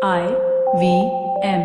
IVM.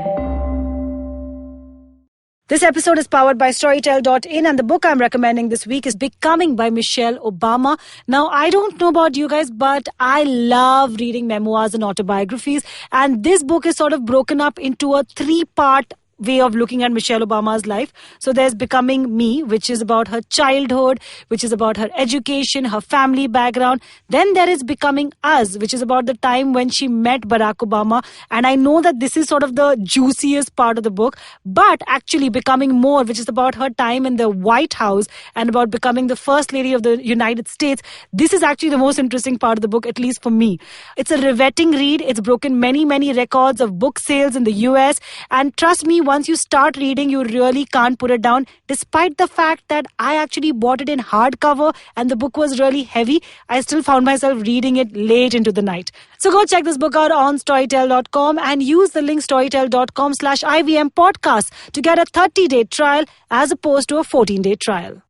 This episode is powered by Storytel.in, and the book I'm recommending this week is Becoming by Michelle Obama. Now, I don't know about you guys, but I love reading memoirs and autobiographies, and this book is sort of broken up into a three-part way of looking at Michelle Obama's life. So there's Becoming Me, which is about her childhood, which is about her education, her family background. Then there is Becoming Us, which is about the time when she met Barack Obama. And I know that this is sort of the juiciest part of the book, but actually Becoming More, which is about her time in the White House and about becoming the First Lady of the United States. This is actually the most interesting part of the book, at least for me. It's a riveting read. It's broken many, many records of book sales in the US. And trust me, once you start reading, you really can't put it down, despite the fact that I actually bought it in hardcover and the book was really heavy. I still found myself reading it late into the night. So go check this book out on Storytel.com and use the link Storytel.com/IVM podcast to get a 30-day trial as opposed to a 14-day trial.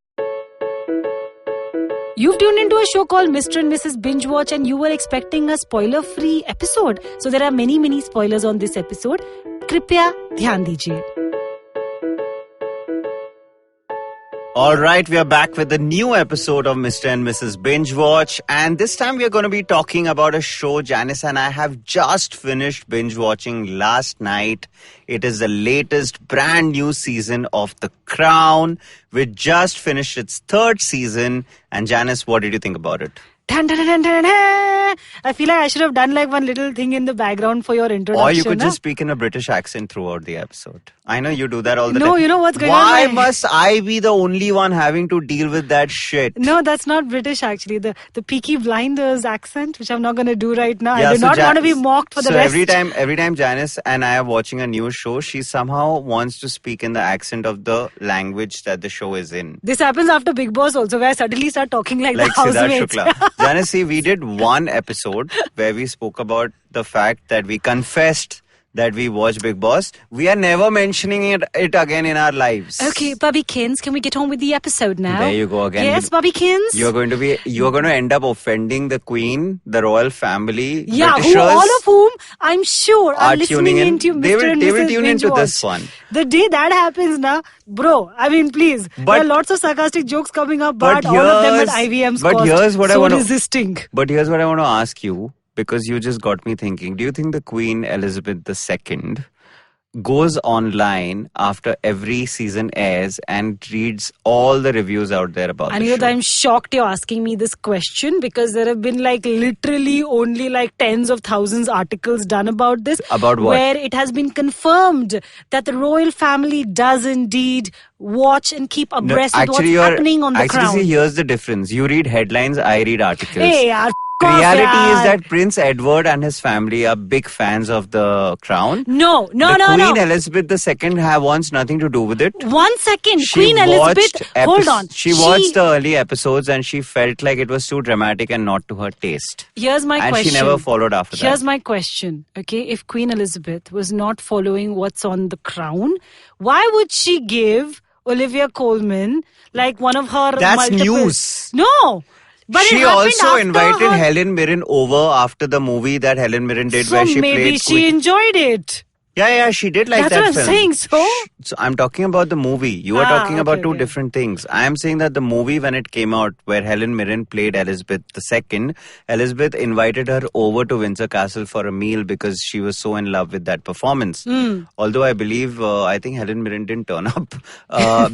You've tuned into a show called Mr. and Mrs. Binge-Watch, and you were expecting a spoiler-free episode. So there are many, many spoilers on this episode. Kripya ध्यान दीजिए. All right, we are back with a new episode of Mr. and Mrs. Binge-Watch, and this time we are going to be talking about a show Janice and I have just finished binge-watching last night. It is the latest brand new season of The Crown, which just finished its third season. And Janice, what did you think about it? Dun, dun, dun, dun, dun. I feel like I should have done like one little thing in the background for your introduction. Or you could just speak in a British accent throughout the episode. I know you do that all the time. No, you know what's going on? Why must I be the only one having to deal with that shit? No, that's not British actually. The Peaky Blinders accent, which I'm not going to do right now. Yeah, I do not want to be mocked for the rest. So every time Janice and I are watching a new show, she somehow wants to speak in the accent of the language that the show is in. This happens after Big Boss also, where I suddenly start talking like the housemates. Shukla. Janice, see, we did one episode where we spoke about the fact that we confessed that we watch Big Boss. We are never mentioning it again in our lives. Okay, Bubbykins, can we get on with the episode now? There you go again. Yes, Bubbykins. You're going to end up offending the Queen, the royal family. Yeah, all of whom I'm sure are listening into Mr. and Mrs. They will tune into Binge-Watch. this one. The day that happens now, bro, I mean, please. There are lots of sarcastic jokes coming up, but all of them at IVM's cost. Resisting. But here's what I want to ask you. Because you just got me thinking, do you think the Queen Elizabeth II goes online after every season airs and reads all the reviews out there about the show? I'm shocked you're asking me this question because there have been like literally only like tens of thousands articles done about this. About what? Where it has been confirmed that the royal family does indeed watch and keep abreast with what's happening on the Crown. Actually, see, here's the difference. You read headlines, I read articles. Hey, reality is that Prince Edward and his family are big fans of the Crown. No. Queen Elizabeth II wants nothing to do with it. 1 second. Queen Elizabeth, hold on. She watched the early episodes and she felt like it was too dramatic and not to her taste. Here's my question. And she never followed after that. Here's my question. Okay, if Queen Elizabeth was not following what's on the Crown, why would she give Olivia Coleman like one of her That's news. No. But she also invited Helen Mirren over after the movie that Helen Mirren did where she played maybe she enjoyed it. Yeah, she did like That's that what film. I'm saying, So I'm talking about the movie. You are talking about two different things. I am saying that the movie when it came out where Helen Mirren played Elizabeth II, Elizabeth invited her over to Windsor Castle for a meal because she was so in love with that performance. Although I believe, I think Helen Mirren didn't turn up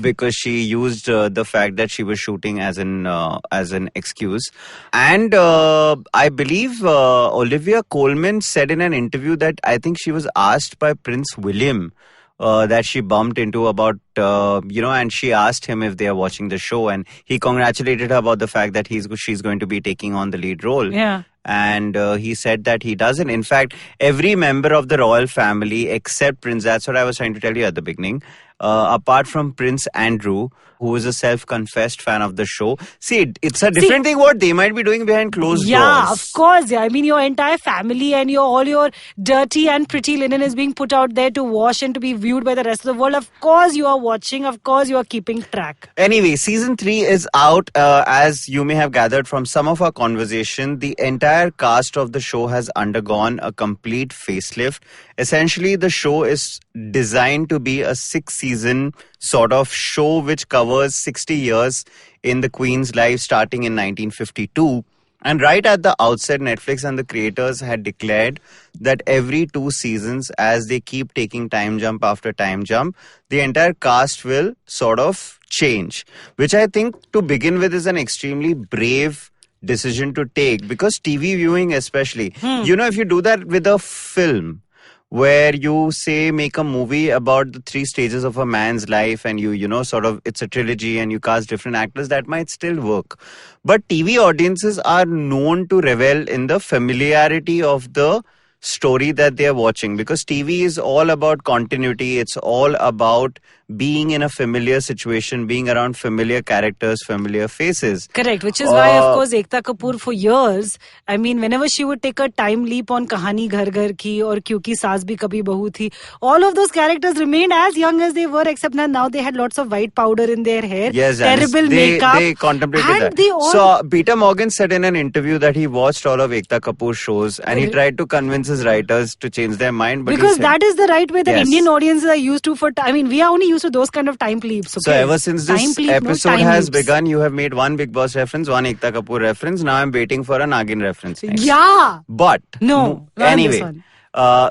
because she used the fact that she was shooting as an excuse. And I believe Olivia Coleman said in an interview that I think she was asked by Prince William that she bumped into about, and she asked him if they are watching the show, and he congratulated her about the fact that she's going to be taking on the lead role. Yeah. And he said that he doesn't. In fact, every member of the royal family except Prince, that's what I was trying to tell you at the beginning, apart from Prince Andrew, who is a self-confessed fan of the show. See, it's a different thing what they might be doing behind closed doors. Yeah, of course. Yeah. I mean, your entire family and all your dirty and pretty linen is being put out there to wash and to be viewed by the rest of the world. Of course, you are watching. Of course, you are keeping track. Anyway, season 3 is out. As you may have gathered from some of our conversation, the entire cast of the show has undergone a complete facelift. Essentially, the show is designed to be a 6-season sort of show which covers 60 years in the Queen's life starting in 1952. And right at the outset, Netflix and the creators had declared that every 2 seasons, as they keep taking time jump after time jump, the entire cast will sort of change, which I think to begin with is an extremely brave decision to take, because TV viewing especially, if you do that with a film, where you say make a movie about the 3 stages of a man's life and sort of it's a trilogy and you cast different actors, that might still work. But TV audiences are known to revel in the familiarity of the story that they are watching, because TV is all about continuity. It's all about being in a familiar situation, being around familiar characters, familiar faces. Correct, which is why, of course, Ekta Kapoor for years, I mean, whenever she would take a time leap on Kahani Ghar Ghar Ki or Kyunki Saas Bhi Kabhi Bahu Thi, all of those characters remained as young as they were, except now they had lots of white powder in their hair, yes, terrible makeup. They contemplated that. So Peter Morgan said in an interview that he watched all of Ekta Kapoor's shows and he tried to convince his writers to change their mind. But because that is the right way that Indian audiences are used to we are only used to those kind of time leaps. Okay? So ever since this episode has begun, you have made one Big Boss reference, one Ekta Kapoor reference. Now I'm waiting for a Nagin reference next. Yeah. But no. Anyway.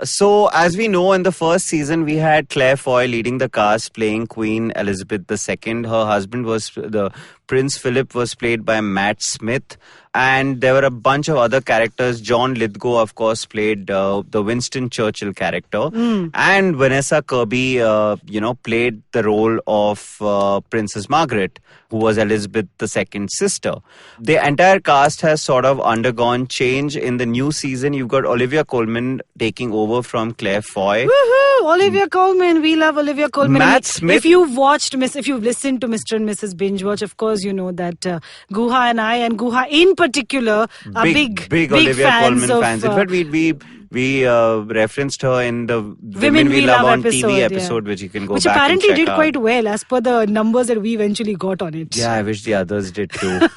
So as we know, in the first season, we had Claire Foy leading the cast, playing Queen Elizabeth II. Her husband Prince Philip was played by Matt Smith. And there were a bunch of other characters. John Lithgow, of course, played the Winston Churchill character. And Vanessa Kirby, played the role of Princess Margaret, who was Elizabeth II's sister. The entire cast has sort of undergone change. In the new season, you've got Olivia Coleman taking over from Claire Foy. Woohoo! Olivia Coleman. We love Olivia Coleman. Matt Smith. If you've listened to Mr. and Mrs. Binge-Watch, of course, you know that Guha and I, and Guha in particular, are big Olivia fans Coleman fans. In fact, we referenced her in the Women We Love on TV episode, which you can go which back and apparently check did out. Quite well as per the numbers that we eventually got on it. Yeah, I wish the others did too.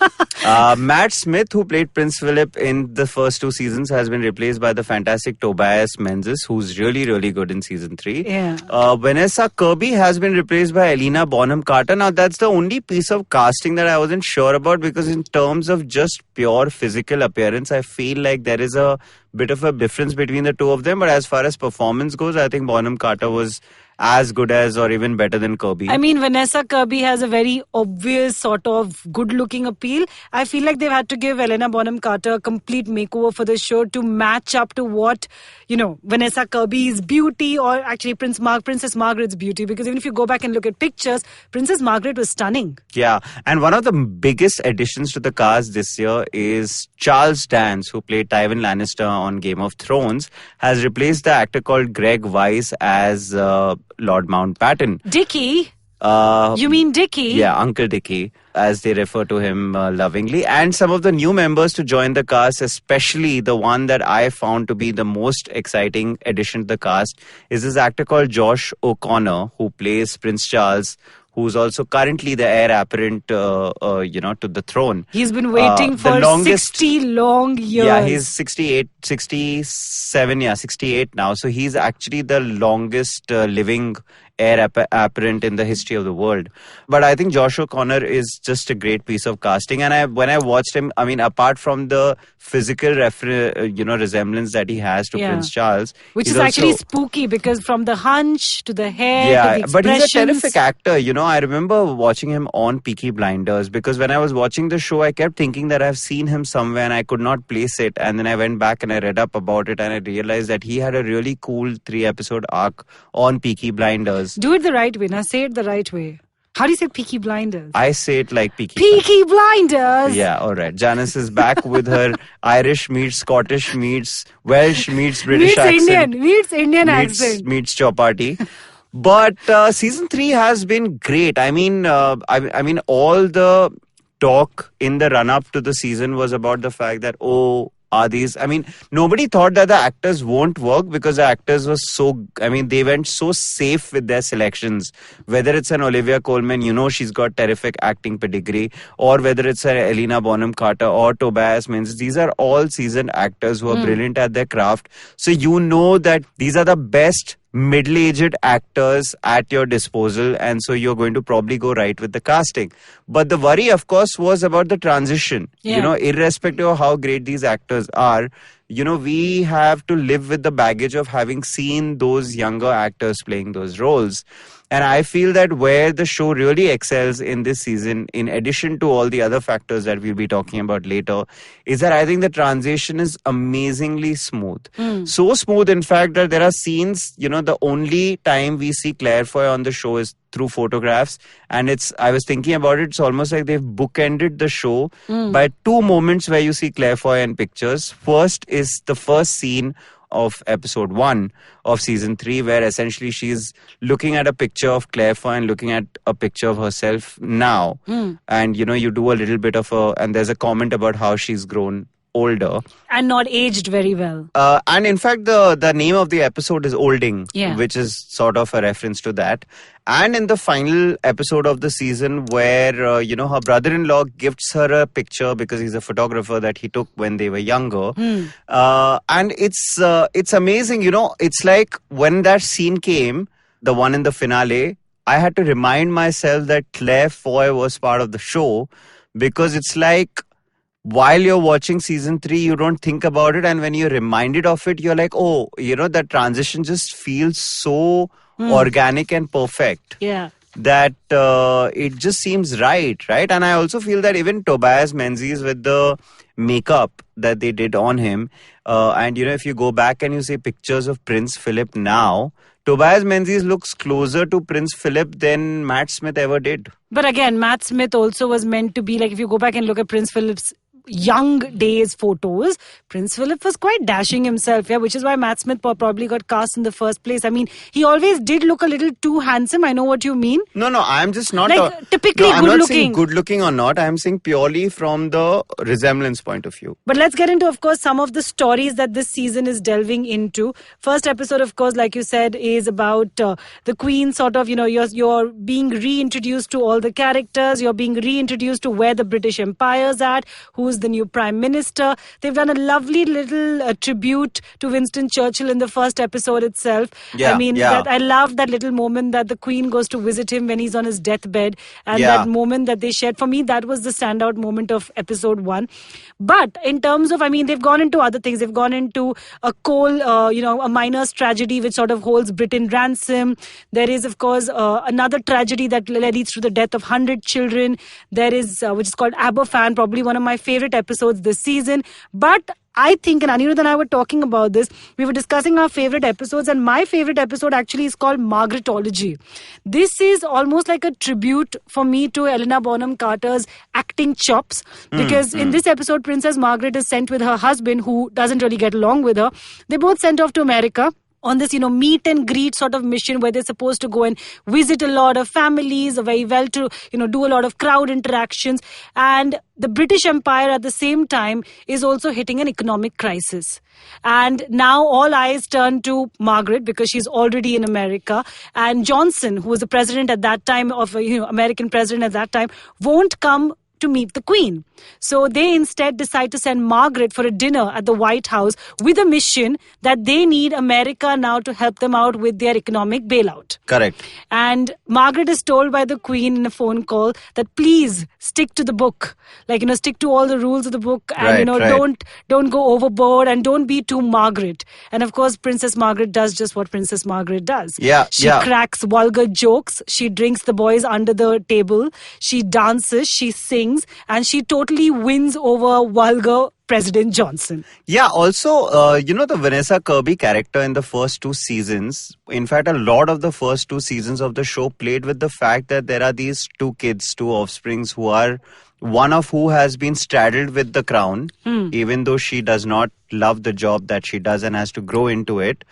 Matt Smith, who played Prince Philip in the first 2 seasons, has been replaced by the fantastic Tobias Menzies, who's really, really good in season 3. Yeah. Vanessa Kirby has been replaced by Helena Bonham Carter. Now, that's the only piece of casting that I wasn't sure about, because in terms of just pure physical appearance, I feel like there is a bit of a difference between the two of them. But as far as performance goes, I think Bonham Carter was as good as or even better than Kirby. I mean, Vanessa Kirby has a very obvious sort of good-looking appeal. I feel like they've had to give Helena Bonham Carter a complete makeover for the show to match up to what, Vanessa Kirby's beauty, or actually Princess Margaret's beauty. Because even if you go back and look at pictures, Princess Margaret was stunning. Yeah, and one of the biggest additions to the cast this year is Charles Dance, who played Tywin Lannister on Game of Thrones, has replaced the actor called Greg Weiss as Lord Mountbatten. Dickie? You mean Dickie? Yeah, Uncle Dickie, as they refer to him lovingly. And some of the new members to join the cast, especially the one that I found to be the most exciting addition to the cast, is this actor called Josh O'Connor, who plays Prince Charles, who's also currently the heir apparent, to the throne. He's been waiting for 60 long years. Yeah, he's 68 now. So he's actually the longest living heir apparent in the history of the world. But I think Josh O'Connor is just a great piece of casting. And when I watched him, I mean, apart from the physical resemblance that he has to Prince Charles, which is actually spooky, because from the hunch to the hair to the but he's a terrific actor. I remember watching him on Peaky Blinders, because when I was watching the show, I kept thinking that I've seen him somewhere and I could not place it. And then I went back and I read up about it and I realized that he had a really cool 3-episode arc on Peaky Blinders. Do it the right way. Now say it the right way. How do you say Peaky Blinders? I say it like Peaky Blinders. Yeah, all right. Janice is back with her Irish meets Scottish meets Welsh meets British accent. Meets Indian accent. Meets chapati. But season 3 has been great. I mean, I mean, all the talk in the run-up to the season was about the fact that, oh, are these... I mean, nobody thought that the actors won't work because the actors were so... I mean, they went so safe with their selections. Whether it's an Olivia Coleman, you know she's got terrific acting pedigree, or whether it's a Helena Bonham Carter or Tobias Menzies. These are all seasoned actors who are brilliant at their craft. So you know that these are the best middle-aged actors at your disposal, and so you're going to probably go right with the casting. But the worry, of course, was about the transition. Yeah. You know, irrespective of how great these actors are, you know, we have to live with the baggage of having seen those younger actors playing those roles. And I feel that where the show really excels in this season, in addition to all the other factors that we'll be talking about later, is that I think the transition is amazingly smooth. So smooth, in fact, that there are scenes, you know, the only time we see Claire Foy on the show is through photographs. And I was thinking about it, it's almost like they've bookended the show by 2 moments where you see Claire Foy in pictures. First is the first scene of episode 1 of season 3, where essentially she's looking at a picture of Claire Foy and looking at a picture of herself now. And, you know, you do a little bit of and there's a comment about how she's grown older. And not aged very well. And in fact, the name of the episode is Olding, Yeah. which is sort of a reference to that. And in the final episode of the season where, you know, her brother-in-law gifts her a picture because he's a photographer that he took when they were younger. And it's amazing, you know, it's like when that scene came, the one in the finale, I had to remind myself that Claire Foy was part of the show, because it's like, while you're watching season 3, you don't think about it. And when you're reminded of it, you're like, oh, you know, that transition just feels so organic and perfect. Yeah. That it just seems right? And I also feel that even Tobias Menzies, with the makeup that they did on him, and, you know, if you go back and you see pictures of Prince Philip now, Tobias Menzies looks closer to Prince Philip than Matt Smith ever did. But again, Matt Smith also was meant to be like, if you go back and look at Prince Philip's young days photos, Prince Philip was quite dashing himself, which is why Matt Smith probably got cast in the first place. I mean, he always did look a little too handsome. I know what you mean. No, I'm just not like typically no, I'm good not looking. saying good looking or not. I'm saying purely from the resemblance point of view. But let's get into, of course, some of the stories that this season is delving into. First episode, of course, like you said, is about the Queen. Sort of, you know, you're being reintroduced to all the characters. You're being reintroduced to where the British Empire's at, who's the new Prime Minister. They've done a lovely little tribute to Winston Churchill in the first episode itself. Yeah, I mean, yeah. I love that little moment that the Queen goes to visit him when he's on his deathbed, and that moment that they shared. For me, that was the standout moment of episode 1. But in terms of, I mean, they've gone into other things. They've gone into a a miner's tragedy which sort of holds Britain ransom. There is, of course, another tragedy that leads to the death of 100 children. There is, which is called Aberfan, probably one of my favorite episodes this season. But I think, and Aniruddha and I were talking about this, we were discussing our favorite episodes, and my favorite episode actually is called Margaretology. This is almost like a tribute for me to Helena Bonham Carter's acting chops, because in this episode, Princess Margaret is sent with her husband, who doesn't really get along with her. They both sent off to America on this, meet and greet sort of mission where they're supposed to go and visit a lot of families, very well to, do a lot of crowd interactions. And the British Empire at the same time is also hitting an economic crisis. And now all eyes turn to Margaret because she's already in America. And Johnson, who was the president at that time American president at that time, won't come to meet the Queen. So they instead decide to send Margaret for a dinner at the White House with a mission that they need America now to help them out with their economic bailout. Correct. And Margaret is told by the Queen in a phone call that please stick to the book. Stick to all the rules of the book and, right. don't go overboard and don't be too Margaret. And of course, Princess Margaret does just what Princess Margaret does. She cracks vulgar jokes. She drinks the boys under the table. She dances. She sings. And she totally wins over vulgar President Johnson. Yeah, also, the Vanessa Kirby character in the first 2 seasons, in fact, a lot of the first 2 seasons of the show played with the fact that there are these 2 kids, 2 offsprings who are, one of who has been straddled with the crown, even though she does not love the job that she does and has to grow into it.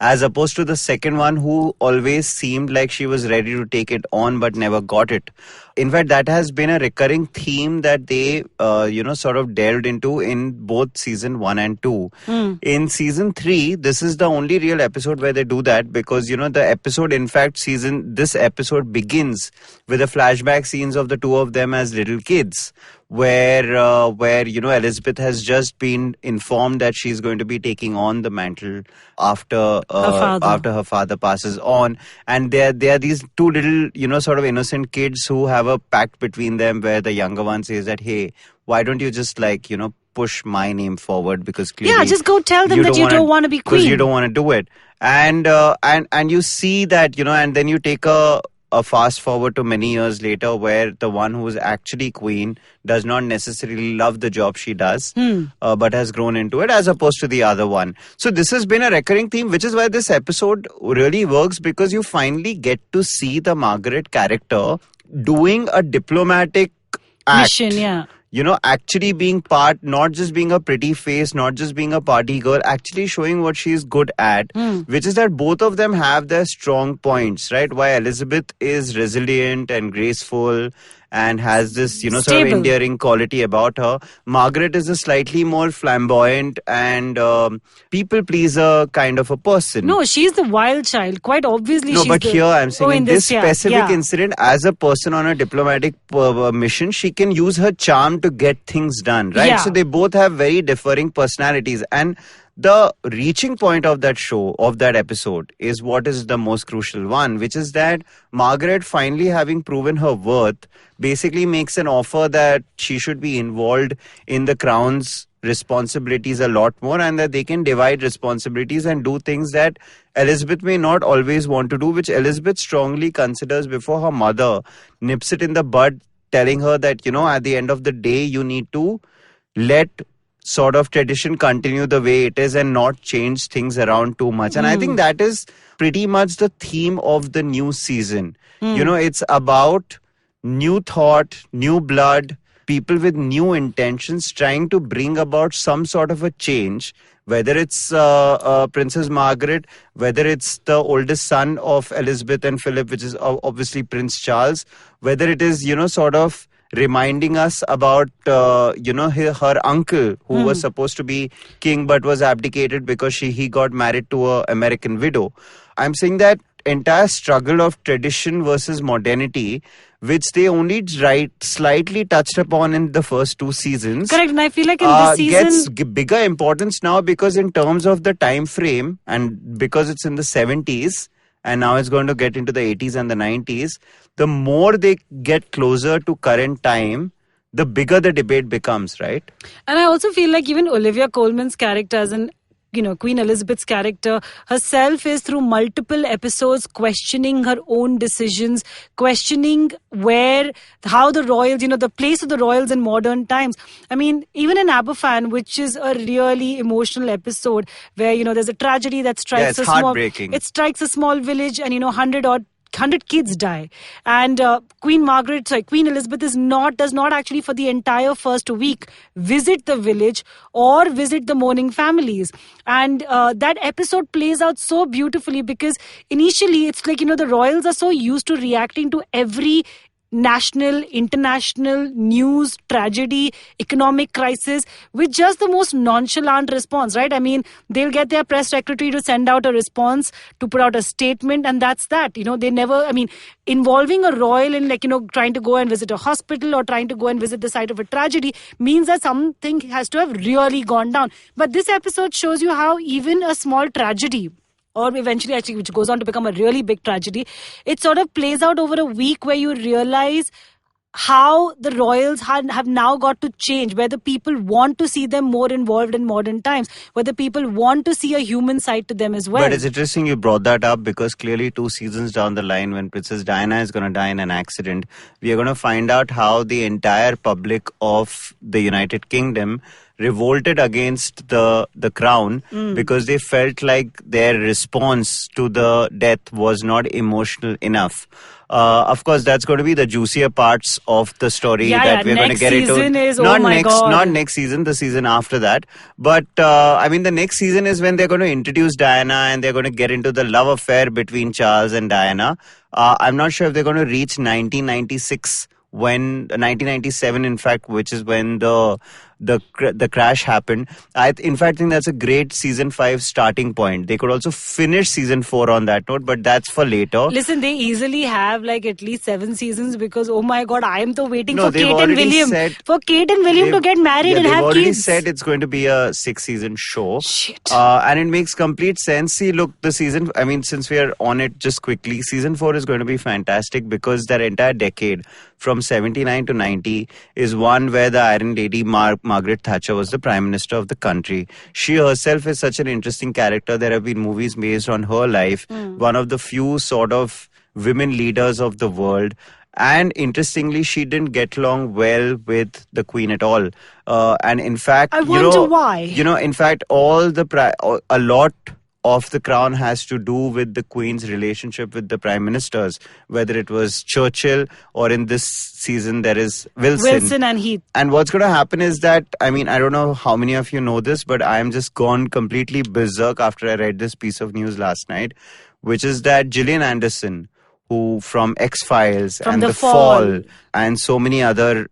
as opposed to the second one who always seemed like she was ready to take it on but never got it. In fact, that has been a recurring theme that they, sort of delved into in both season 1 and 2. In season 3, this is the only real episode where they do that because, the episode, in fact, this episode begins with the flashback scenes of the two of them as little kids. Where Elizabeth has just been informed that she's going to be taking on the mantle after her father passes on, and there are these two little sort of innocent kids who have a pact between them where the younger one says that, hey, why don't you just push my name forward, because clearly just go tell them that you don't want to be queen because you don't want to do it, and you see that and then you take a fast forward to many years later where the one who is actually queen does not necessarily love the job she does, but has grown into it, as opposed to the other one. So this has been a recurring theme, which is why this episode really works, because you finally get to see the Margaret character doing a diplomatic act. Mission, yeah. Actually being part, not just being a pretty face, not just being a party girl, actually showing what she's good at, which is that both of them have their strong points, right? Why Elizabeth is resilient and graceful and has this, sort of endearing quality about her. Margaret is a slightly more flamboyant and people pleaser kind of a person. No, she's the wild child. Quite obviously, no, but here I'm saying in this specific yeah. incident, as a person on a diplomatic mission, she can use her charm to get things done, right? Yeah. So they both have very differing personalities, and the reaching point of that show, of that episode, is what is the most crucial one, which is that Margaret, finally having proven her worth, basically makes an offer that she should be involved in the crown's responsibilities a lot more, and that they can divide responsibilities and do things that Elizabeth may not always want to do, which Elizabeth strongly considers before her mother nips it in the bud, telling her that, at the end of the day, you need to let sort of tradition continue the way it is and not change things around too much. And I think that is pretty much the theme of the new season. It's about new thought, new blood, people with new intentions trying to bring about some sort of a change, whether it's Princess Margaret, whether it's the oldest son of Elizabeth and Philip, which is obviously Prince Charles, whether it is, sort of reminding us about, her uncle who was supposed to be king but was abdicated because he got married to an American widow. I'm saying that entire struggle of tradition versus modernity, which they only slightly touched upon in the first two seasons. Correct, and I feel like in this season gets bigger importance now, because in terms of the time frame, and because it's in the 70s, and now it's going to get into the 80s and the 90s, the more they get closer to current time, the bigger the debate becomes, right? And I also feel like even Olivia Coleman's character as an Queen Elizabeth's character herself is through multiple episodes questioning her own decisions, questioning how the royals, the place of the royals in modern times. I mean, even in Aberfan, which is a really emotional episode where, there's a tragedy that strikes heartbreaking. It strikes a small village and, 100 kids die, and Queen Elizabeth does not actually for the entire first week visit the village or visit the mourning families, and that episode plays out so beautifully, because initially it's like the royals are so used to reacting to every national, international news, tragedy, economic crisis with just the most nonchalant response, right? I mean, they'll get their press secretary to send out a response, to put out a statement, and that's that. They never, involving a royal in trying to go and visit a hospital or trying to go and visit the site of a tragedy means that something has to have really gone down. But this episode shows you how even a small tragedy, or eventually actually which goes on to become a really big tragedy, it sort of plays out over a week where you realize how the royals have now got to change, whether people want to see them more involved in modern times, whether people want to see a human side to them as well. But it's interesting you brought that up, because clearly 2 seasons down the line, when Princess Diana is going to die in an accident, we are going to find out how the entire public of the United Kingdom revolted against the crown because they felt like their response to the death was not emotional enough. Of course, that's going to be the juicier parts of the story Yeah, that yeah. we're going to Next get into. season is, oh Not my next, God. not next season, the season after that. But I mean, the next season is when they're going to introduce Diana and they're going to get into the love affair between Charles and Diana. I'm not sure if they're going to reach 1996 when 1997, in fact, which is when the crash happened. In fact, think that's a great season 5 starting point. They could also finish season 4 on that note, but that's for later. Listen, they easily have like at least 7 seasons because, oh my God, I am so waiting No, for they've Kate and already William. said- For Kate and William to get married and they've have already kids. said it's going to be a 6-season show. Shit. And it makes complete sense. See, look, the season, I mean, since we are on it just quickly, season 4 is going to be fantastic because that entire decade from 79 to 90 is one where the Iron Lady Margaret Thatcher was the Prime Minister of the country. She herself is such an interesting character. There have been movies based on her life. One of the few sort of women leaders of the world. And interestingly, she didn't get along well with the Queen at all. And in fact, I wonder why. In fact, a lot of the crown has to do with the Queen's relationship with the Prime Ministers, whether it was Churchill or in this season there is Wilson and Heath. And what's going to happen is that, I mean, I don't know how many of you know this, but I am just gone completely berserk after I read this piece of news last night, which is that Gillian Anderson, who from X-Files and The The Fall. Fall and so many other,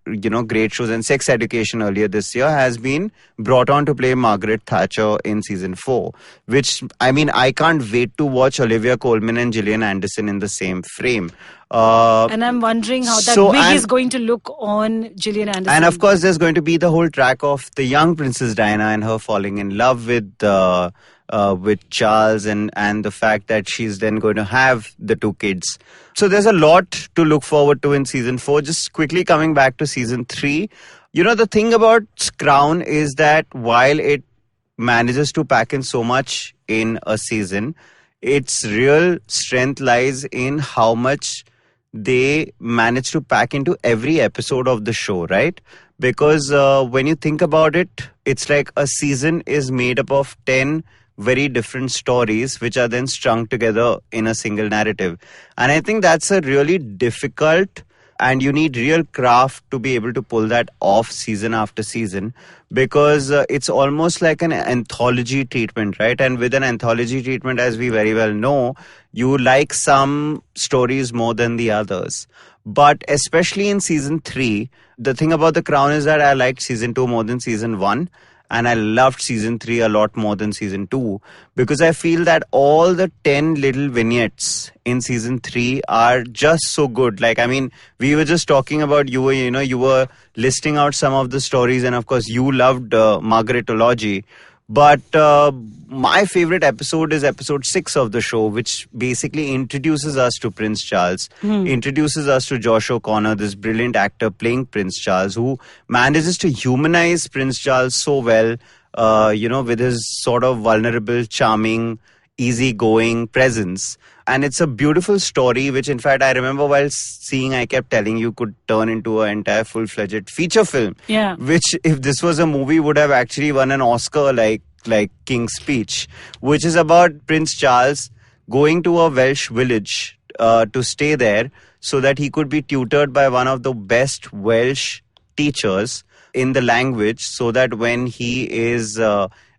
great shows, and Sex Education earlier this year, has been brought on to play Margaret Thatcher in season 4, which, I mean, I can't wait to watch Olivia Coleman and Gillian Anderson in the same frame. And I'm wondering how that wig is going to look on Gillian Anderson. And of course, there's going to be the whole track of the young Princess Diana and her falling in love with Charles and the fact that she's then going to have the 2 kids. So there's a lot to look forward to in season 4. Just quickly coming back to season 3. The thing about Crown is that while it manages to pack in so much in a season, its real strength lies in how much they manage to pack into every episode of the show, right? Because when you think about it, it's like a season is made up of 10 very different stories which are then strung together in a single narrative. And I think that's a really difficult, and you need real craft to be able to pull that off season after season, because it's almost like an anthology treatment, right? And with an anthology treatment, as we very well know, you like some stories more than the others. But especially in season 3, the thing about The Crown is that I liked season 2 more than season 1. And I loved season 3 a lot more than season 2, because I feel that all the 10 little vignettes in season 3 are just so good. Like, I mean, we were just talking about, you were listing out some of the stories, and of course you loved Margaretology. But my favorite episode is episode 6 of the show, which basically introduces us to Prince Charles, introduces us to Josh O'Connor, this brilliant actor playing Prince Charles, who manages to humanize Prince Charles so well, with his sort of vulnerable, charming, easygoing presence. And it's a beautiful story, which in fact I remember while seeing, I kept telling you could turn into an entire full-fledged feature film. Yeah. Which, if this was a movie, would have actually won an Oscar like King's Speech, which is about Prince Charles going to a Welsh village to stay there so that he could be tutored by one of the best Welsh teachers in the language, so that when he is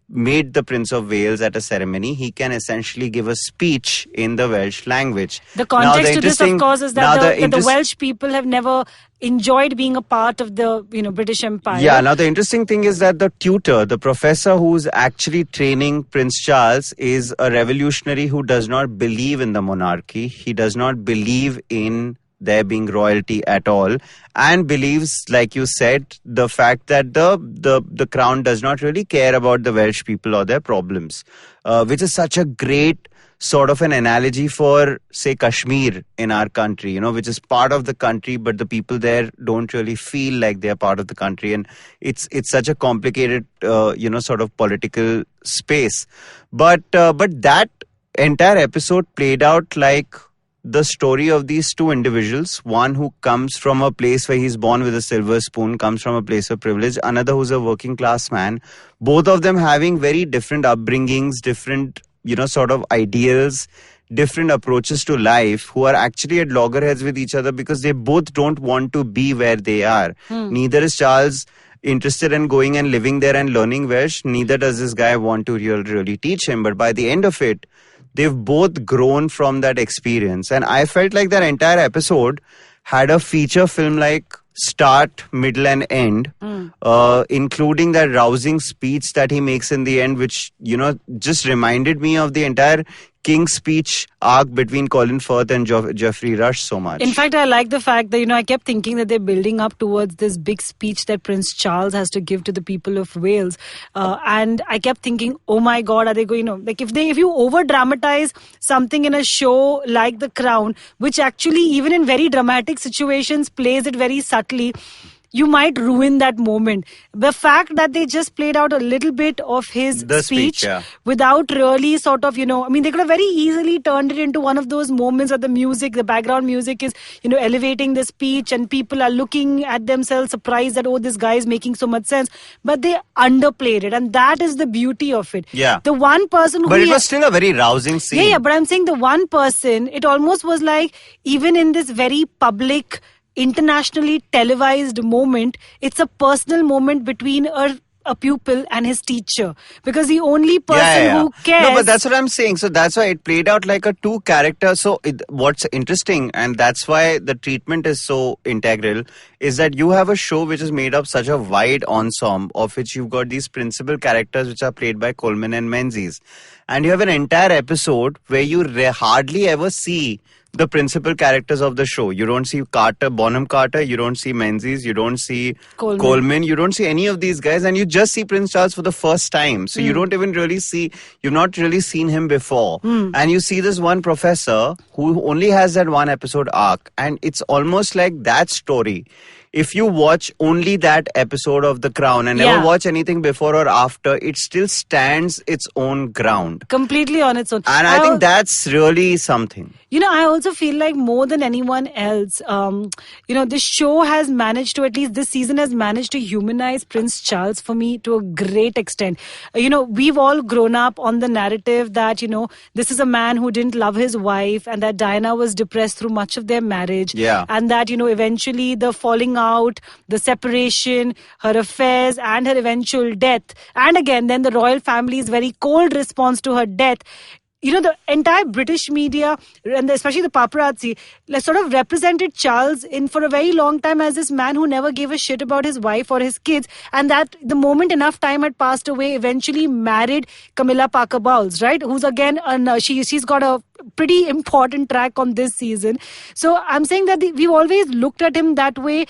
made the Prince of Wales at a ceremony, he can essentially give a speech in the Welsh language. The context to this, of course, is that the Welsh people have never enjoyed being a part of the British Empire. Yeah, now the interesting thing is that the tutor, the professor who's actually training Prince Charles, is a revolutionary who does not believe in the monarchy. He does not believe in there being royalty at all, and believes, like you said, the fact that the crown does not really care about the Welsh people or their problems, which is such a great sort of an analogy for, say, Kashmir in our country, which is part of the country, but the people there don't really feel like they're part of the country. And it's such a complicated, sort of political space. But that entire episode played out like the story of these two individuals. One who comes from a place where he's born with a silver spoon, comes from a place of privilege. Another who's a working class man. Both of them having very different upbringings, different, sort of ideals, different approaches to life, who are actually at loggerheads with each other because they both don't want to be where they are. Neither is Charles interested in going and living there and learning Welsh. Neither does this guy want to really teach him. But by the end of it, they've both grown from that experience. And I felt like that entire episode had a feature film like start, middle and end, including that rousing speech that he makes in the end, which, just reminded me of the entire King's Speech arc between Colin Firth and Geoffrey Rush so much. In fact, I like the fact that, I kept thinking that they're building up towards this big speech that Prince Charles has to give to the people of Wales. And I kept thinking, oh my God, are they going, if you over dramatize something in a show like The Crown, which actually even in very dramatic situations plays it very subtly, you might ruin that moment. The fact that they just played out a little bit of his speech without really sort of, they could have very easily turned it into one of those moments where the background music is, elevating the speech and people are looking at themselves surprised that, oh, this guy is making so much sense. But they underplayed it, and that is the beauty of it. Yeah. The one person who... But it was still a very rousing scene. Yeah, but I'm saying the one person, it almost was like, even in this very public, internationally televised moment, it's a personal moment between a pupil and his teacher, because the only person who cares... No, but that's what I'm saying. So that's why it played out like a two character. So what's interesting, and that's why the treatment is so integral, is that you have a show which is made up such a wide ensemble, of which you've got these principal characters which are played by Coleman and Menzies, and you have an entire episode where you hardly ever see the principal characters of the show. You don't see Bonham Carter, you don't see Menzies, you don't see Coleman, you don't see any of these guys, and you just see Prince Charles for the first time. So you don't even really you've not really seen him before. And you see this one professor who only has that one episode arc, and it's almost like that story. If you watch only that episode of The Crown and never watch anything before or after, it still stands its own ground. Completely on its own. And I think that's really something. I also feel like more than anyone else, this show has managed to, at least this season has managed to humanize Prince Charles for me to a great extent. We've all grown up on the narrative that, this is a man who didn't love his wife and that Diana was depressed through much of their marriage. Yeah. And that, eventually the falling out, the separation, her affairs and her eventual death. And again, then the royal family's very cold response to her death. The entire British media, and especially the paparazzi, sort of represented Charles for a very long time as this man who never gave a shit about his wife or his kids, and that the moment enough time had passed away, eventually married Camilla Parker Bowles, right? Who's again, she's got a pretty important track on this season. So I'm saying that we've always looked at him that way.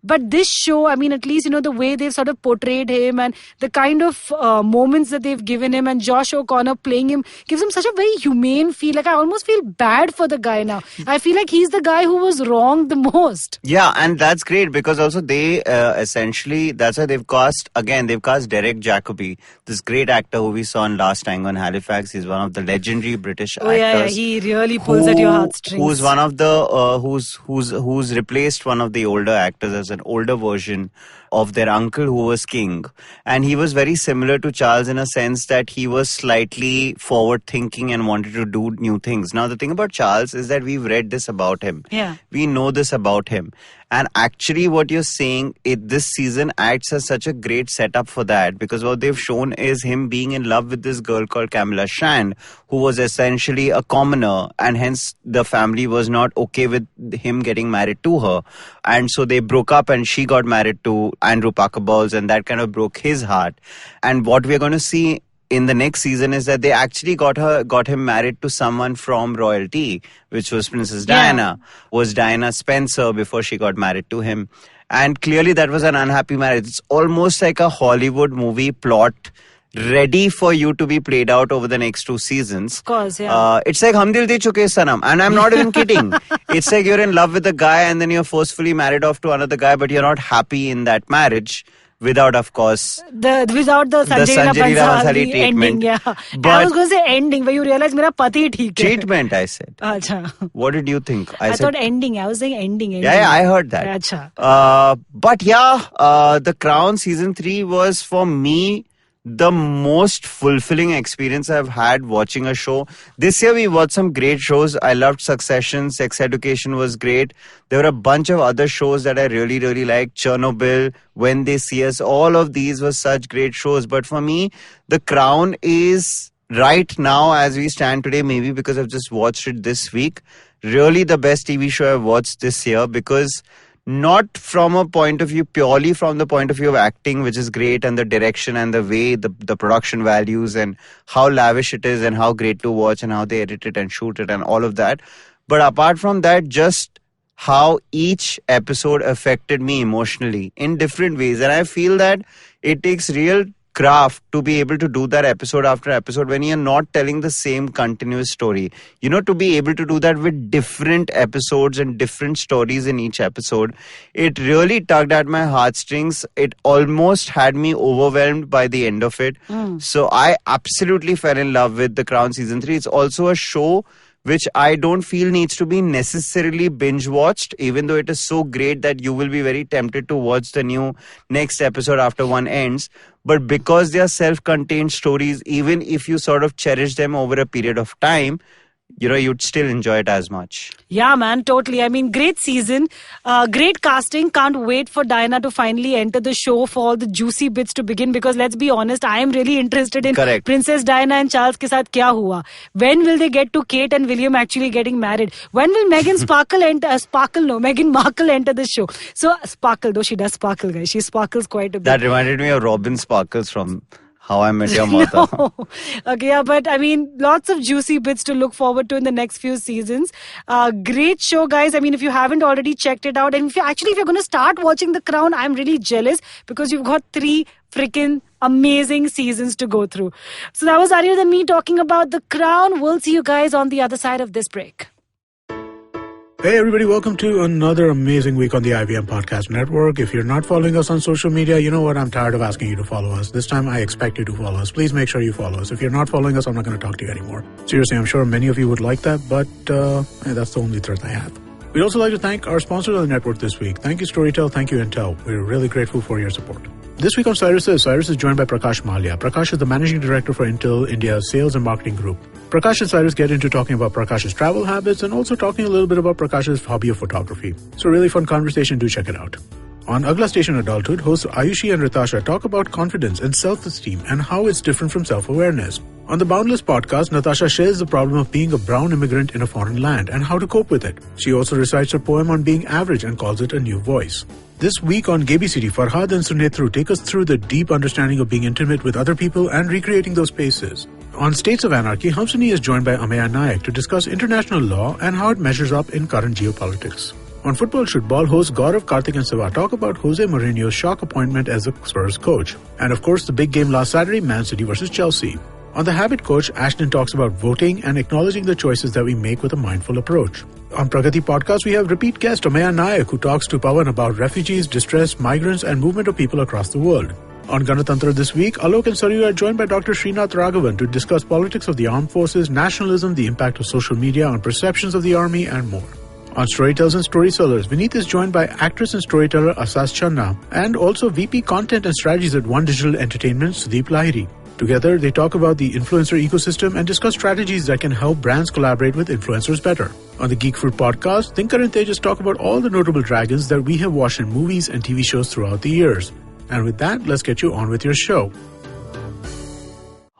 But this show, at least, the way they've sort of portrayed him and the kind of moments that they've given him, and Josh O'Connor playing him gives him such a very humane feel. Like, I almost feel bad for the guy now. I feel like he's the guy who was wronged the most. Yeah, and that's great because also they essentially, that's why they've cast Derek Jacobi, this great actor who we saw in Last Tango in Halifax. He's one of the legendary British actors. Yeah, he really pulls at your heartstrings. Who's one of the, who's replaced one of the older actors as an older version of their uncle who was king. And he was very similar to Charles in a sense that he was slightly forward thinking and wanted to do new things. Now the thing about Charles is that we've read this about him. Yeah. We know this about him. And actually what you're saying, this season acts as such a great setup for that, because what they've shown is him being in love with this girl called Camilla Shand, who was essentially a commoner, and hence the family was not okay with him getting married to her. And so they broke up and she got married to Andrew Parker Bowles, and that kind of broke his heart. And what we're going to see in the next season is that they actually got him married to someone from royalty, which was Princess Diana. Was Diana Spencer before she got married to him. And clearly that was an unhappy marriage. It's almost like a Hollywood movie plot ready for you to be played out over the next 2 seasons. Of course, yeah. It's like Hum Dil De Chuke Sanam. And I'm not even kidding. It's like you're in love with a guy and then you're forcefully married off to another guy, but you're not happy in that marriage, without, of course, without the Sanjay Leela Bhansali Bhansali ending. treatment. Yeah, But I was going to say ending, but you realize मेरा पति ठीक है. treatment, I said. अच्छा. What did you think? I thought ending. I was saying ending. Yeah, I heard that. अच्छा. But yeah, The Crown season 3 was for me the most fulfilling experience I've had watching a show. This year we watched some great shows. I loved Succession. Sex Education was great. There were a bunch of other shows that I really, really liked. Chernobyl, When They See Us. All of these were such great shows. But for me, The Crown is right now, as we stand today, maybe because I've just watched it this week, really the best TV show I've watched this year, because not from a point of view, purely from the point of view of acting, which is great, and the direction and the way the production values and how lavish it is and how great to watch and how they edit it and shoot it and all of that. But apart from that, just how each episode affected me emotionally in different ways. And I feel that it takes real craft to be able to do that episode after episode when you're not telling the same continuous story. You know, to be able to do that with different episodes and different stories in each episode, it really tugged at my heartstrings. It almost had me overwhelmed by the end of it. So I absolutely fell in love with The Crown season 3. It's also a show which I don't feel needs to be necessarily binge-watched, even though it is so great that you will be very tempted to watch the new next episode after one ends. But because they are self-contained stories, even if you sort of cherish them over a period of time, you know, you'd still enjoy it as much. Yeah, man, totally. I mean, great season, great casting. Can't wait for Diana to finally enter the show for all the juicy bits to begin, because let's be honest, I am really interested in Princess Diana and Charles ke saath kya hua. When will they get to Kate and William actually getting married? When will Meghan Markle enter the show? So, Sparkle, though she does sparkle, guys. She sparkles quite a bit. That reminded me of Robin Sparkles from How I Met Your Mother. No. Okay, yeah, but I mean, lots of juicy bits to look forward to in the next few seasons. Great show, guys. I mean, if you haven't already checked it out, and if you're going to start watching The Crown, I'm really jealous, because you've got 3 freaking amazing seasons to go through. So that was Aniruddha and me talking about The Crown. We'll see you guys on the other side of this break. Hey everybody, welcome to another amazing week on the IVM Podcast Network. If you're not following us on social media, you know what? I'm tired of asking you to follow us. This time I expect you to follow us. Please make sure you follow us. If you're not following us, I'm not going to talk to you anymore. Seriously, I'm sure many of you would like that, but that's the only threat I have. We'd also like to thank our sponsors on the network this week. Thank you, Storytel. Thank you, Intel. We're really grateful for your support. This week on Cyrus is joined by Prakash Malia. Prakash is the Managing Director for Intel India's Sales and Marketing Group. Prakash and Cyrus get into talking about Prakash's travel habits and also talking a little bit about Prakash's hobby of photography. So really fun conversation, do check it out. On Agla Station Adulthood, hosts Ayushi and Ritasha talk about confidence and self-esteem and how it's different from self-awareness. On the Boundless podcast, Natasha shares the problem of being a brown immigrant in a foreign land and how to cope with it. She also recites her poem on being average and calls it a new voice. This week on Gaby City, Farhad and Sunetru take us through the deep understanding of being intimate with other people and recreating those spaces. On States of Anarchy, Hamsani is joined by Ameya Nayak to discuss international law and how it measures up in current geopolitics. On Football Shootball, hosts Gaurav, Karthik and Siva talk about Jose Mourinho's shock appointment as the Spurs coach. And of course, the big game last Saturday, Man City versus Chelsea. On The Habit Coach, Ashton talks about voting and acknowledging the choices that we make with a mindful approach. On Pragati Podcast, we have repeat guest Ameya Nayak, who talks to Pawan about refugees, distress, migrants, and movement of people across the world. On Ganatantra this week, Alok and Saryu are joined by Dr. Srinath Raghavan to discuss politics of the armed forces, nationalism, the impact of social media on perceptions of the army, and more. On Storytellers and Storysellers, Vineet is joined by actress and storyteller Asas Channa and also VP Content and Strategies at One Digital Entertainment, Sudeep Lahiri. Together, they talk about the influencer ecosystem and discuss strategies that can help brands collaborate with influencers better. On the Geek Fruit podcast, Thinkar and Tejas talk about all the notable dragons that we have watched in movies and TV shows throughout the years. And with that, let's get you on with your show.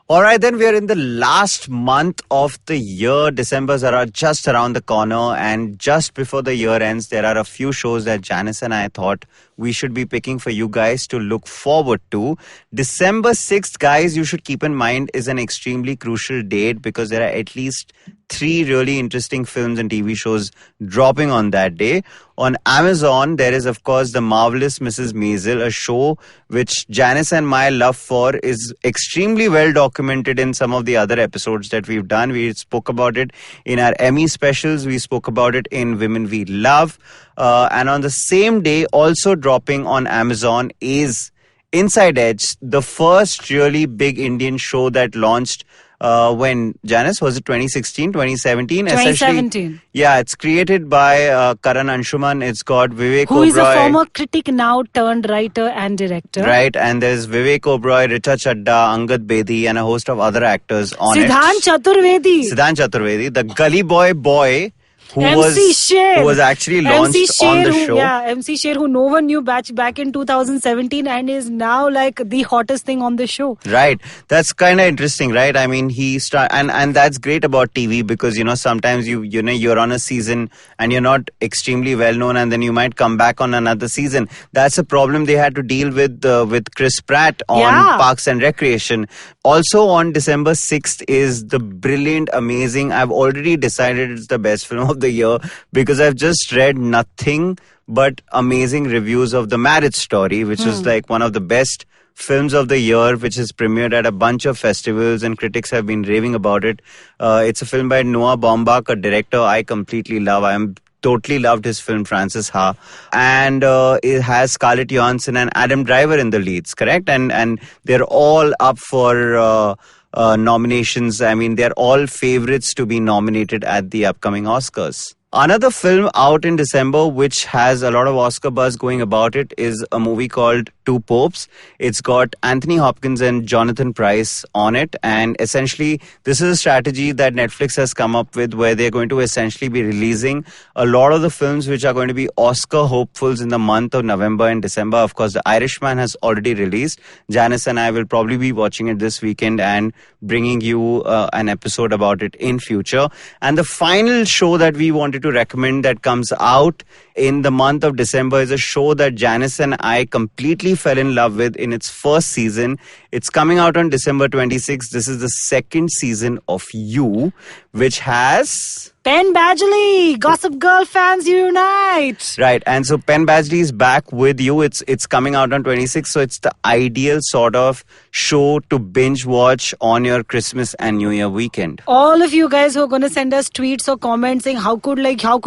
All right, then we are in the last month of the year. December's are just around the corner, and just before the year ends, there are a few shows that Janice and I thought we should be picking for you guys to look forward to. December 6th, guys, you should keep in mind is an extremely crucial date because there are at least 3 really interesting films and TV shows dropping on that day. On Amazon, there is, of course, The Marvelous Mrs. Maisel, a show which Janice and my love for is extremely well documented in some of the other episodes that we've done. We spoke about it in our Emmy specials. We spoke about it in Women We Love. And on the same day, also dropping on Amazon is Inside Edge, the first really big Indian show that launched when, Janice, was it 2016, 2017? 2017. Yeah, it's created by Karan Anshuman. It's got Vivek Oberoi. Who is a former critic now turned writer and director. Right, and there's Vivek Oberoi, Richa Chadda, Angad Bedi, and a host of other actors on Siddhant Chaturvedi. Siddhant Chaturvedi, the Gully Boy who MC was actually launched on the show. MC Sher, who no one knew back in 2017 and is now like the hottest thing on the show. Right. That's kind of interesting, right? I mean, and that's great about TV because, sometimes you're on a season and you're not extremely well known and then you might come back on another season. That's a problem they had to deal with Chris Pratt on Parks and Recreation. Also on December 6th is the brilliant, amazing, I've already decided it's the best film of the year because I've just read nothing but amazing reviews of The Marriage Story, which is like one of the best films of the year, which is premiered at a bunch of festivals and critics have been raving about it. It's a film by Noah Baumbach, a director I completely love. Totally loved his film Frances Ha, and it has Scarlett Johansson and Adam Driver in the leads, correct? And they're all up for nominations. I mean, they're all favorites to be nominated at the upcoming Oscars. Another film out in December which has a lot of Oscar buzz going about it is a movie called Two Popes. It's got Anthony Hopkins and Jonathan Pryce on it, and essentially this is a strategy that Netflix has come up with where they're going to essentially be releasing a lot of the films which are going to be Oscar hopefuls in the month of November and December. Of course, The Irishman has already released. Janice and I will probably be watching it this weekend and bringing you an episode about it in future. And the final show that we wanted to recommend that comes out in the month of December is a show that Janice and I completely fell in love with in its first season. It's coming out on December 26th. This is the second season of You, which has Penn Badgley, Gossip Girl fans unite! Right, and so Penn Badgley is back with You. It's coming out on 26th, so it's the ideal sort of show to binge watch on your Christmas and New Year weekend. All of you guys who are going to send us tweets or comments saying how could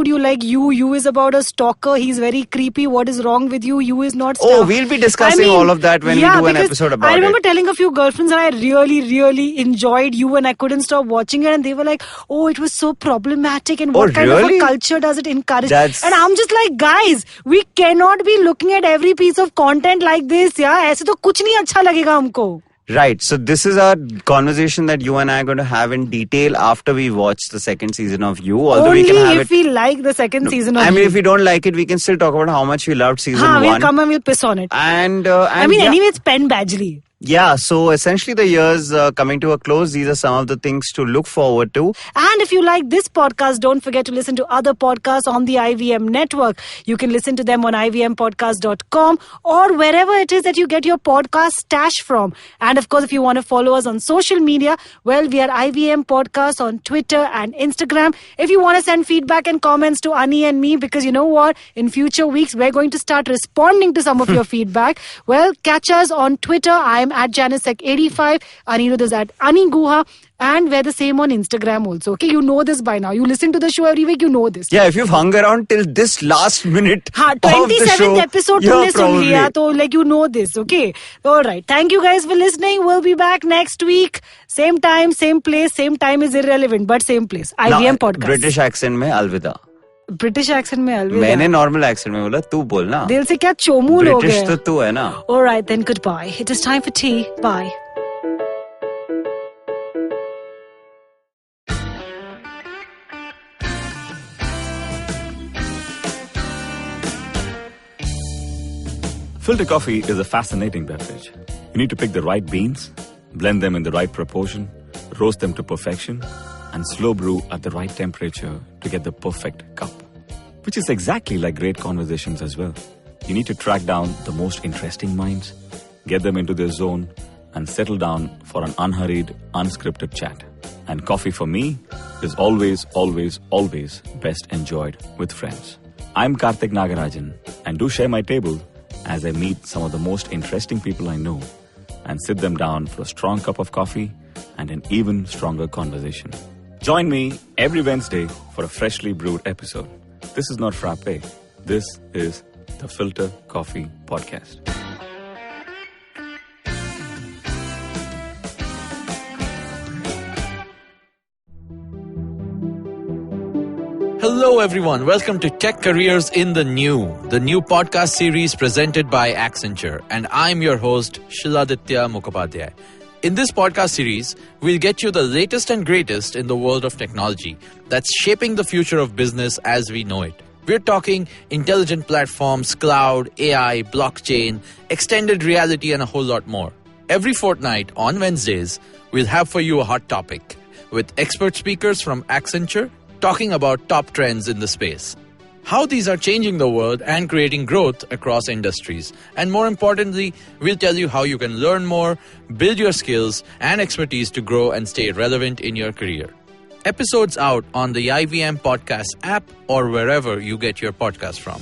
you like You? You is about a stalker. He's very creepy. What is wrong with you? You is not stuff. Oh, we'll be discussing all of that when we do an episode about it. I remember telling a few girlfriends that I really, really enjoyed You and I couldn't stop watching it, and they were like, oh, it was so problematic and what kind of a culture does it encourage? And I'm just like, guys, we cannot be looking at every piece of content like this. Yeah, ऐसे तो कुछ नहीं अच्छा लगेगा हमको. Right. So this is our conversation that you and I are going to have in detail after we watch the second season of You. Although only we can have if we like the second season of You. I mean, if we don't like it, we can still talk about how much we loved season 1. We'll come and we'll piss on it. And anyway, it's Penn Badgley. Yeah, so essentially the year's coming to a close. These are some of the things to look forward to. And if you like this podcast, don't forget to listen to other podcasts on the IVM network. You can listen to them on ivmpodcast.com or wherever it is that you get your podcast stash from. And of course, if you want to follow us on social media, well, we are IVM Podcast on Twitter and Instagram. If you want to send feedback and comments to Ani and me, because you know what? In future weeks, we're going to start responding to some of your feedback. Well, catch us on Twitter. I'm at JaniceSec85. Aniruddha is at Aniguha. And we're the same on Instagram also. Okay, you know this by now. You listen to the show every week, you know this. Yeah, if you've hung around till this last minute of the show, 27th episode तुमने सुन लिया, तो like you know this, okay? Alright, thank you guys for listening. We'll be back next week. Same time, same place. Same time is irrelevant, but same place. IVM Podcast. British accent में अलविदा. British accent में अलविदा. मैंने normal accent में बोला, तू बोलना. दिल से क्या चोमूल हो गया. ब्रिटिश तो तू है ना. Alright, then goodbye. It is time for tea. Bye. Filter coffee is a fascinating beverage. You need to pick the right beans, blend them in the right proportion, roast them to perfection, and slow brew at the right temperature to get the perfect cup. Which is exactly like great conversations as well. You need to track down the most interesting minds, get them into their zone, and settle down for an unhurried, unscripted chat. And coffee for me is always, always, always best enjoyed with friends. I'm Karthik Nagarajan, and do share my table as I meet some of the most interesting people I know and sit them down for a strong cup of coffee and an even stronger conversation. Join me every Wednesday for a freshly brewed episode. This is not frappe. This is the Filter Coffee Podcast. Hello, everyone. Welcome to Tech Careers in the New podcast series presented by Accenture. And I'm your host, Shiladitya Mukhopadhyay. In this podcast series, we'll get you the latest and greatest in the world of technology that's shaping the future of business as we know it. We're talking intelligent platforms, cloud, AI, blockchain, extended reality, and a whole lot more. Every fortnight on Wednesdays, we'll have for you a hot topic with expert speakers from Accenture talking about top trends in the space, how these are changing the world and creating growth across industries. And more importantly, we'll tell you how you can learn more, build your skills and expertise to grow and stay relevant in your career. Episodes out on the IVM Podcast app or wherever you get your podcast from.